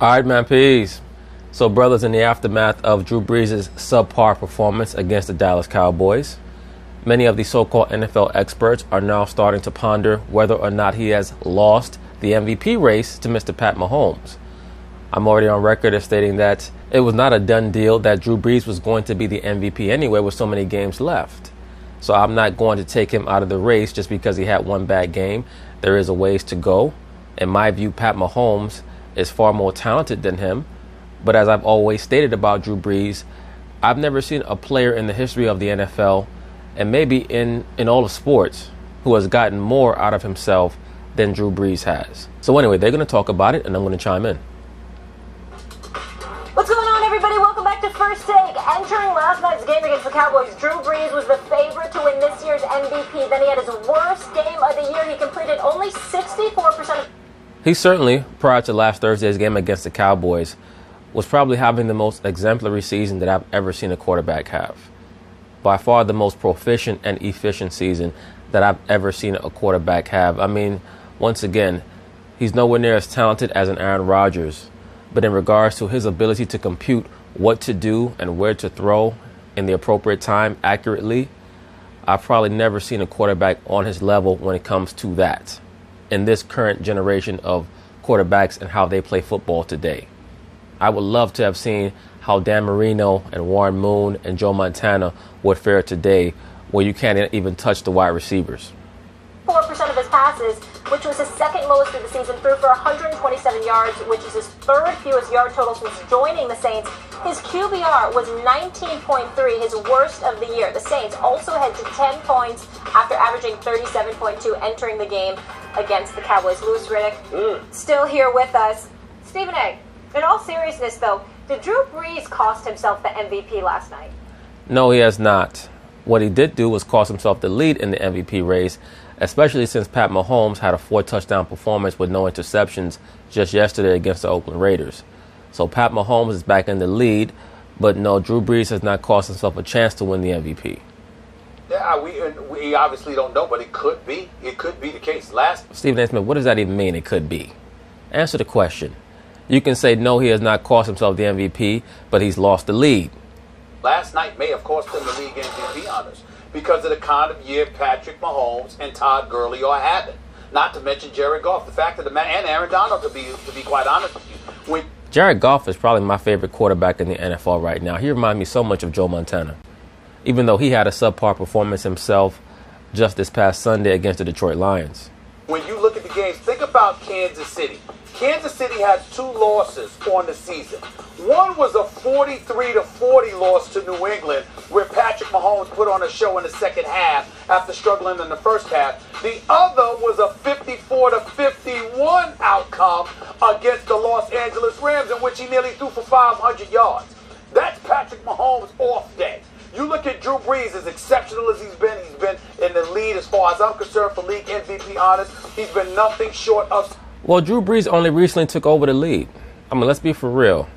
All right, man, peace. So, brothers, in the aftermath of Drew Brees' subpar performance against the Dallas Cowboys, many of the so-called NFL experts are now starting to ponder whether or not he has lost the MVP race to Mr. Pat Mahomes. I'm already on record as stating that it was not a done deal that Drew Brees was going to be the MVP anyway with so many games left. So I'm not going to take him out of the race just because he had one bad game. There is a ways to go. In my view, Pat Mahomes is far more talented than him. But as I've always stated about Drew Brees, I've never seen a player in the history of the NFL and maybe in all of sports who has gotten more out of himself than Drew Brees has. So anyway, they're going to talk about it and I'm going to chime in. What's going on, everybody? Welcome back to First Take. Entering last night's game against the Cowboys, Drew Brees was the favorite to win this year's MVP. Then he had his worst game of the year. He completed only 64% of... He certainly, prior to last Thursday's game against the Cowboys, was probably having the most exemplary season that I've ever seen a quarterback have. By far the most proficient and efficient season that I've ever seen a quarterback have. I mean, once again, he's nowhere near as talented as an Aaron Rodgers. But in regards to his ability to compute what to do and where to throw in the appropriate time accurately, I've probably never seen a quarterback on his level when it comes to that in this current generation of quarterbacks and how they play football today. I would love to have seen how Dan Marino and Warren Moon and Joe Montana would fare today, where you can't even touch the wide receivers. 4% of his passes, which was his second lowest of the season, threw for 127 yards, which is his third fewest yard total since joining the Saints. His QBR was 19.3, his worst of the year. The Saints also had to 10 points after averaging 37.2 entering the game against the Cowboys. Louis Riddick still here with us. Stephen A., in all seriousness, though, did Drew Brees cost himself the MVP last night? No, he has not. What he did do was cost himself the lead in the MVP race, especially since Pat Mahomes had a 4-touchdown performance with no interceptions just yesterday against the Oakland Raiders. So Pat Mahomes is back in the lead, but no, Drew Brees has not cost himself a chance to win the MVP. Yeah, we obviously don't know, but it could be. It could be the case. Stephen A. Smith, what does that even mean, it could be? Answer the question. You can say, no, he has not cost himself the MVP, but he's lost the lead. Last night may have cost him the league MVP honors because of the kind of year Patrick Mahomes and Todd Gurley are having. Not to mention Jared Goff. The fact of the matter, and Aaron Donald, to be quite honest with you. Jared Goff is probably my favorite quarterback in the NFL right now. He reminds me so much of Joe Montana, even though he had a subpar performance himself just this past Sunday against the Detroit Lions. When you look at the games, think about Kansas City. Kansas City has 2 losses on the season. One was a 43-40 loss to New England, where Patrick Mahomes put on a show in the second half after struggling in the first half. The other was a 54-51 outcome against the Los Angeles Rams, in which he nearly threw for 500 yards. That's Patrick Mahomes' off day. You look at Drew Brees, as exceptional as he's been in the lead as far as I'm concerned for league MVP honors. He's been nothing short of... Well, Drew Brees only recently took over the lead. I mean, let's be for real.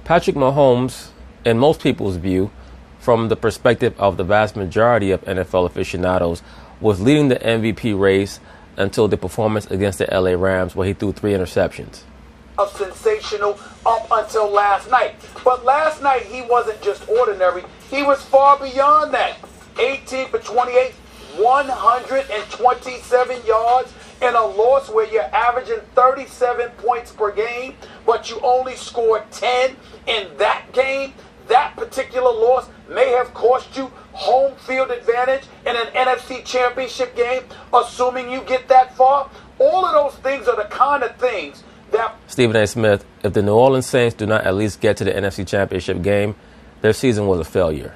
Patrick Mahomes, in most people's view, from the perspective of the vast majority of NFL aficionados, was leading the MVP race until the performance against the LA Rams, where he threw 3 interceptions. Of sensational up until last night. But last night, he wasn't just ordinary. He was far beyond that. 18 for 28, 127 yards. In a loss where you're averaging 37 points per game, but you only scored 10 in that game, that particular loss may have cost you home field advantage in an NFC championship game, assuming you get that far. All of those things are the kind of things that... Stephen A. Smith, if the New Orleans Saints do not at least get to the NFC championship game, their season was a failure.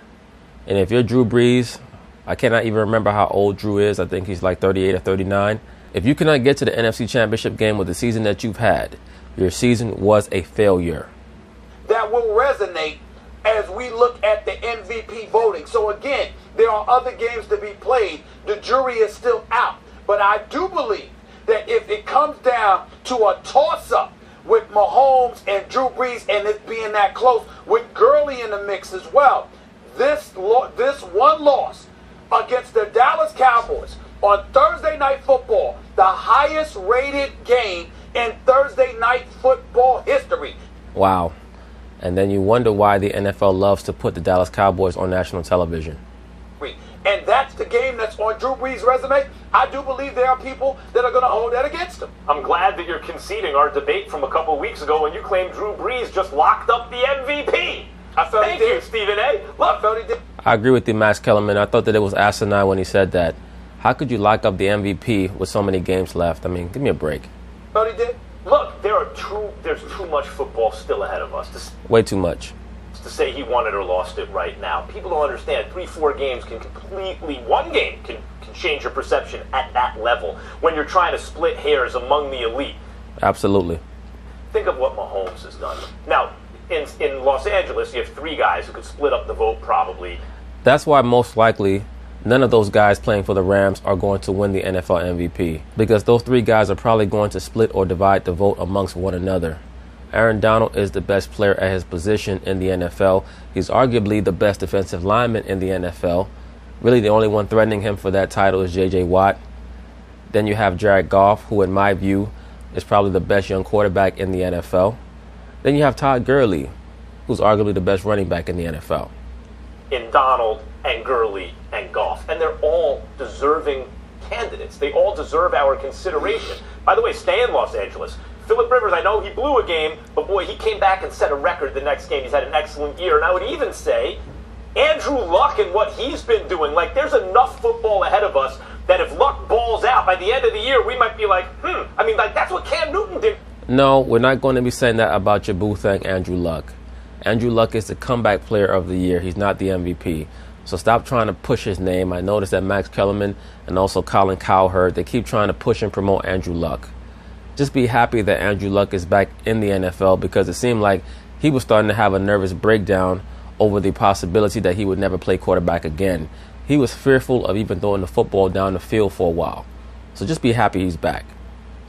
And if you're Drew Brees, I cannot even remember how old Drew is. I think he's like 38 or 39. If you cannot get to the NFC Championship game with the season that you've had, your season was a failure. That will resonate as we look at the MVP voting. So again, there are other games to be played. The jury is still out. But I do believe that if it comes down to a toss-up with Mahomes and Drew Brees and it being that close, with Gurley in the mix as well, this one loss against the Dallas Cowboys on Thursday Night Football, the highest rated game in Thursday Night Football history. Wow. And then you wonder why the NFL loves to put the Dallas Cowboys on national television. And that's the game that's on Drew Brees' resume. I do believe there are people that are going to hold that against him. I'm glad that you're conceding our debate from a couple weeks ago when you claimed Drew Brees just locked up the MVP. I felt Thank he did. you, Stephen A. Look, I felt he did. I agree with you, Max Kellerman. I thought that it was asinine when he said that. How could you lock up the MVP with so many games left? I mean, give me a break. Felt he did. look, there's too much football still ahead of us. Way too much. To say he won it or lost it right now. People don't understand 3-4 games can completely, one game can change your perception at that level when you're trying to split hairs among the elite. Absolutely. Think of what Mahomes has done. Now, in Los Angeles, you have 3 guys who could split up the vote probably. That's why most likely none of those guys playing for the Rams are going to win the NFL MVP, because those 3 guys are probably going to split or divide the vote amongst one another. Aaron Donald is the best player at his position in the NFL. He's arguably the best defensive lineman in the NFL. Really, the only one threatening him for that title is J.J. Watt. Then you have Jared Goff, who in my view is probably the best young quarterback in the NFL. Then you have Todd Gurley, who's arguably the best running back in the NFL. In Donald and Gurley and Goff. And they're all deserving candidates. They all deserve our consideration. By the way, stay in Los Angeles. Phillip Rivers, I know he blew a game, but boy, he came back and set a record the next game. He's had an excellent year. And I would even say Andrew Luck and what he's been doing, like there's enough football ahead of us that if Luck balls out by the end of the year, we might be like, I mean, like that's what Cam Newton did. No, we're not going to be saying that about your boo thing, Andrew Luck. Andrew Luck is the comeback player of the year. He's not the MVP. So stop trying to push his name. I noticed that Max Kellerman and also Colin Cowherd, they keep trying to push and promote Andrew Luck. Just be happy that Andrew Luck is back in the NFL, because it seemed like he was starting to have a nervous breakdown over the possibility that he would never play quarterback again. He was fearful of even throwing the football down the field for a while. So just be happy he's back.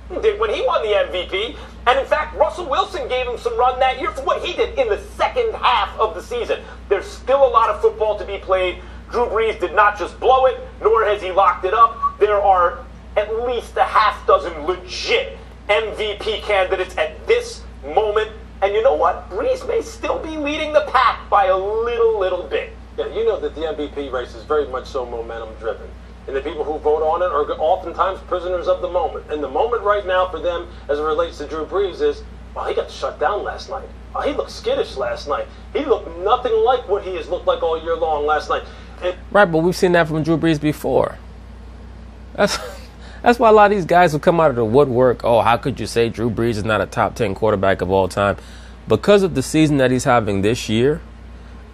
When he won the MVP, and in fact, Russell Wilson gave him some run that year for what he did in the second half of the season. There's still a lot of football to be played. Drew Brees did not just blow it, nor has he locked it up. There are at least a half dozen legit MVP candidates at this moment. And you know what? Brees may still be leading the pack by a little bit. Yeah, you know that the MVP race is very much so momentum driven. And the people who vote on it are oftentimes prisoners of the moment. And the moment right now for them, as it relates to Drew Brees, is, oh, he got shut down last night. Oh, he looked skittish last night. He looked nothing like what he has looked like all year long last night. And right, but we've seen that from Drew Brees before. That's why a lot of these guys who come out of the woodwork, oh, how could you say Drew Brees is not a top 10 quarterback of all time? Because of the season that he's having this year,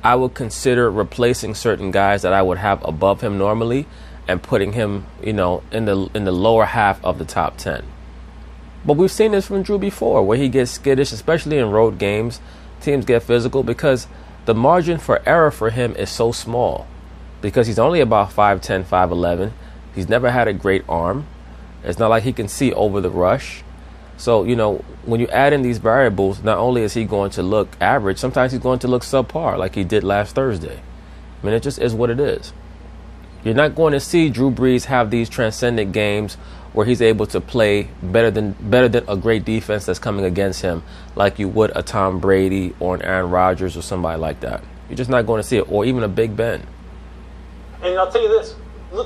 I would consider replacing certain guys that I would have above him normally and putting him, in the lower half of the top 10. But we've seen this from Drew before, where he gets skittish, especially in road games. Teams get physical because the margin for error for him is so small, because he's only about 5'10", 5'11". He's never had a great arm. It's not like he can see over the rush. So, when you add in these variables, not only is he going to look average, sometimes he's going to look subpar like he did last Thursday. I mean, it just is what it is. You're not going to see Drew Brees have these transcendent games where he's able to play better than a great defense that's coming against him, like you would a Tom Brady or an Aaron Rodgers or somebody like that. You're just not going to see it, or even a Big Ben. And I'll tell you this.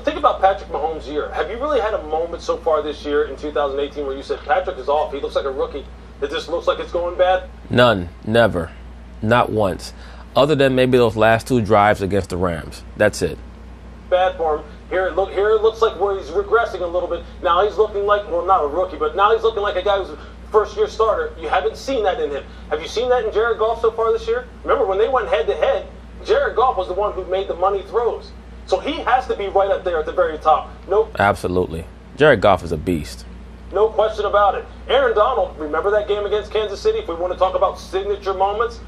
Think about Patrick Mahomes' year. Have you really had a moment so far this year in 2018 where you said, Patrick is off, he looks like a rookie, it just looks like it's going bad? None. Never. Not once. Other than maybe those last 2 drives against the Rams. That's it. Bad for him. Here it looks like where he's regressing a little bit. Now he's looking like, well, not a rookie, but now he's looking like a guy who's a first-year starter. You haven't seen that in him. Have you seen that in Jared Goff so far this year? Remember, when they went head-to-head, Jared Goff was the one who made the money throws. So he has to be right up there at the very top. Absolutely. Jared Goff is a beast. No question about it. Aaron Donald, remember that game against Kansas City? If we want to talk about signature moments,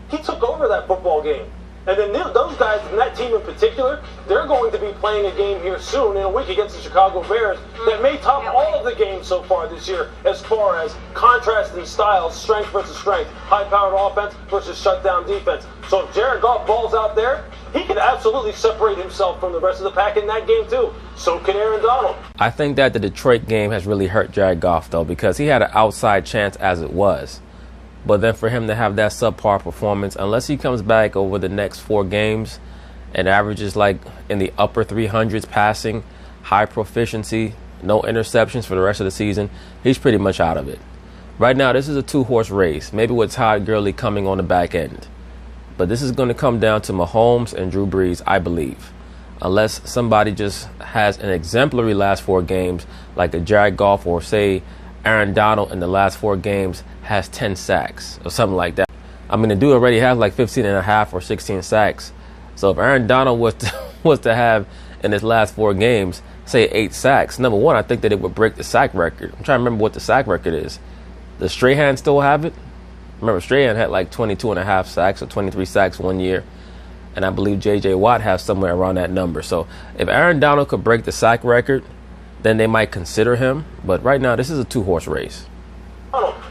he took over that football game. And then those guys, and that team in particular, they're going to be playing a game here soon in a week against the Chicago Bears that may top all of the games so far this year as far as contrast in styles, strength versus strength, high-powered offense versus shutdown defense. So if Jared Goff balls out there, he can absolutely separate himself from the rest of the pack in that game too. So can Aaron Donald. I think that the Detroit game has really hurt Jared Goff, though, because he had an outside chance as it was. But then for him to have that subpar performance, unless he comes back over the next 4 games and averages like in the upper 300s passing, high proficiency, no interceptions for the rest of the season, he's pretty much out of it. Right now, this is a 2-horse race, maybe with Todd Gurley coming on the back end. But this is going to come down to Mahomes and Drew Brees, I believe. Unless somebody just has an exemplary last 4 games, like a Jared Goff or, say, Aaron Donald in the last 4 games has 10 sacks or something like that. I mean, the dude already has like 15 and a half or 16 sacks. So if Aaron Donald was to have in his last 4 games, say 8 sacks, number one, I think that it would break the sack record. I'm trying to remember what the sack record is. Does Strahan still have it? Remember, Strahan had like 22 and a half sacks or 23 sacks one year. And I believe J.J. Watt has somewhere around that number. So if Aaron Donald could break the sack record, then they might consider him. But right now, this is a 2-horse race.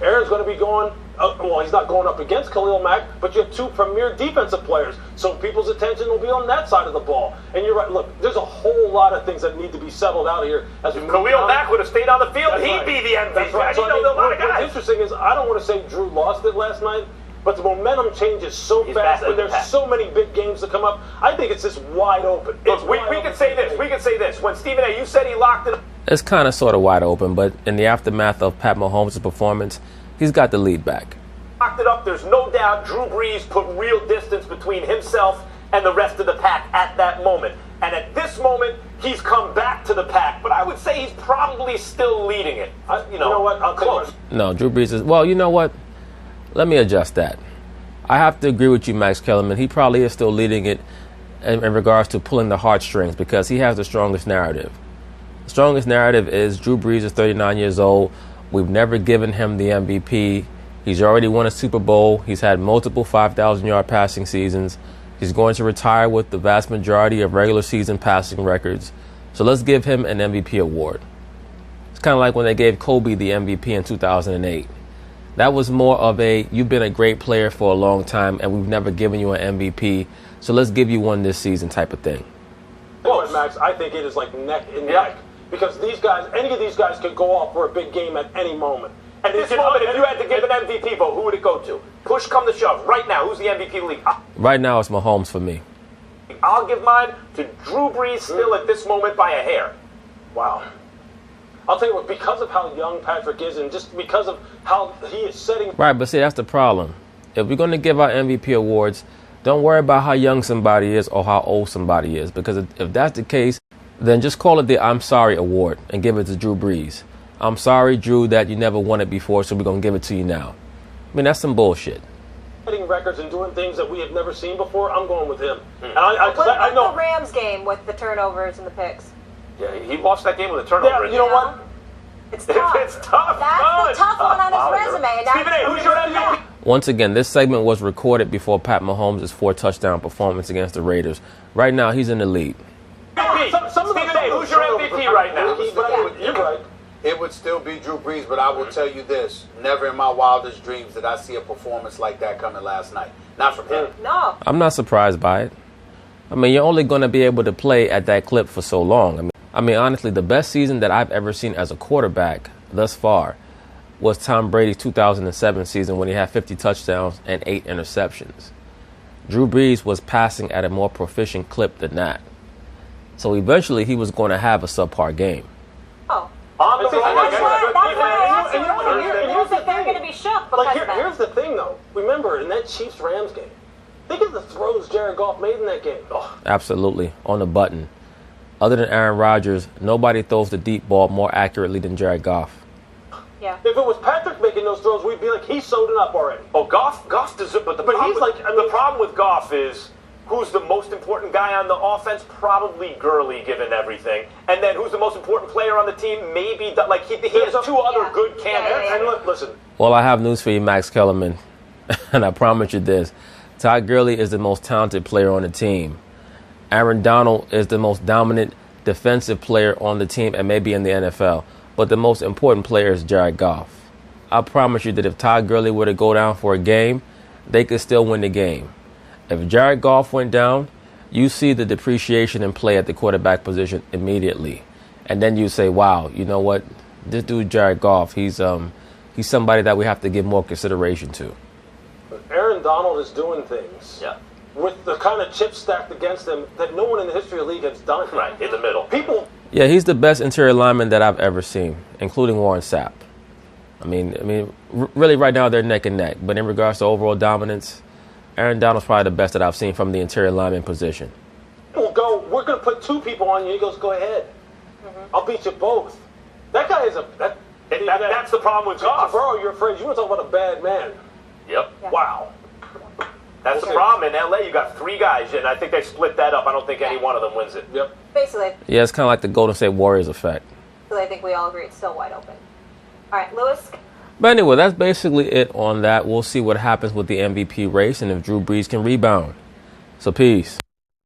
Aaron's going to be going, well, he's not going up against Khalil Mack, but you have 2 premier defensive players. So people's attention will be on that side of the ball. And you're right. Look, there's a whole lot of things that need to be settled out here. As we Khalil Mack would have stayed on the field, he'd be the MVP. That's right. So, what's guys. interesting is I don't want to say Drew lost it last night, but the momentum changes so fast, and there's so many big games to come up. I think it's just wide open. Look, we can say this. We can say this. When Stephen A., you said he locked it up. It's kind of sort of wide open, but in the aftermath of Pat Mahomes' performance, he's got the lead back. Locked it up. There's no doubt Drew Brees put real distance between himself and the rest of the pack at that moment. And at this moment, he's come back to the pack. But I would say he's probably still leading it. You know what? I'll close. No, Drew Brees is, well, you know what? Let me adjust that. I have to agree with you, Max Kellerman. He probably is still leading it in regards to pulling the heartstrings because he has the strongest narrative. The strongest narrative is Drew Brees is 39 years old. We've never given him the MVP. He's already won a Super Bowl. He's had multiple 5,000-yard passing seasons. He's going to retire with the vast majority of regular season passing records. So let's give him an MVP award. It's kind of like when they gave Kobe the MVP in 2008. That was more of a, you've been a great player for a long time and we've never given you an MVP, so let's give you one this season type of thing. Well, Max, I think it is like neck and neck. Because these guys, any of these guys could go off for a big game at any moment. At this moment, if you had to give an MVP vote, who would it go to? Push come to shove. Right now, who's the MVP of the league? Right now, it's Mahomes for me. I'll give mine to Drew Brees still at this moment by a hair. Wow. I'll tell you what, because of how young Patrick is and just because of how he is setting... Right, but see, that's the problem. If we're going to give out MVP awards, don't worry about how young somebody is or how old somebody is. Because if that's the case, then just call it the I'm Sorry Award and give it to Drew Brees. I'm sorry, Drew, that you never won it before, so we're going to give it to you now. I mean, that's some bullshit. Setting records and doing things that we have never seen before, I'm going with him. And I know the Rams game with the turnovers and the picks. Yeah, he lost that game with a turnover. Yeah, you know what? It's tough. It's tough. That's the tough one on his resume. Stephen A., who's your MVP? Once again, this segment was recorded before Pat Mahomes' 4-touchdown performance against the Raiders. Right now, he's in the lead. Stephen A., who's your MVP right now? You're right. It would still be Drew Brees, but I will tell you this. Never in my wildest dreams did I see a performance like that coming last night. Not from him. No. I'm not surprised by it. I mean, you're only going to be able to play at that clip for so long. I mean, honestly, the best season that I've ever seen as a quarterback thus far was Tom Brady's 2007 season when he had 50 touchdowns and 8 interceptions. Drew Brees was passing at a more proficient clip than that. So eventually he was going to have a subpar game. Oh. That's why I asked you. They're going to be shook because of that. Here's the thing, though. Remember, in that Chiefs-Rams game, think of the throws Jared Goff made in that game. Oh. Absolutely, on the button. Other than Aaron Rodgers, nobody throws the deep ball more accurately than Jared Goff. Yeah. If it was Patrick making those throws, we'd be like, he's sewed it up already. Oh, Goff deserves. But the problem with Goff is who's the most important guy on the offense? Probably Gurley, given everything. And then who's the most important player on the team? Maybe he has 2 other good candidates. And listen. Well, I have news for you, Max Kellerman, and I promise you this: Todd Gurley is the most talented player on the team. Aaron Donald is the most dominant defensive player on the team and maybe in the NFL. But the most important player is Jared Goff. I promise you that if Todd Gurley were to go down for a game, they could still win the game. If Jared Goff went down, you see the depreciation in play at the quarterback position immediately. And then you say, wow, you know what? This dude, Jared Goff, he's he's somebody that we have to give more consideration to. Aaron Donald is doing things Yeah. with the kind of chips stacked against him that no one in the history of the league has done. Right, in the middle. People. Yeah, he's the best interior lineman that I've ever seen, including Warren Sapp. I mean, really right now they're neck and neck. But in regards to overall dominance, Aaron Donald's probably the best that I've seen from the interior lineman position. We'll go. We're going to put two people on you. He goes, go ahead. I'll beat you both. That guy is That's the problem with Goff. Bro, you're afraid. You want to talk about a bad man? Yep. Yeah. Wow. That's the problem. In LA, you got 3 guys, and I think they split that up. I don't think any one of them wins it. Yep. Basically, Yeah, it's kind of like the Golden State Warriors effect. I think we all agree it's still wide open. All right, Lewis. But anyway, that's basically it on that. We'll see what happens with the MVP race and if Drew Brees can rebound. So peace.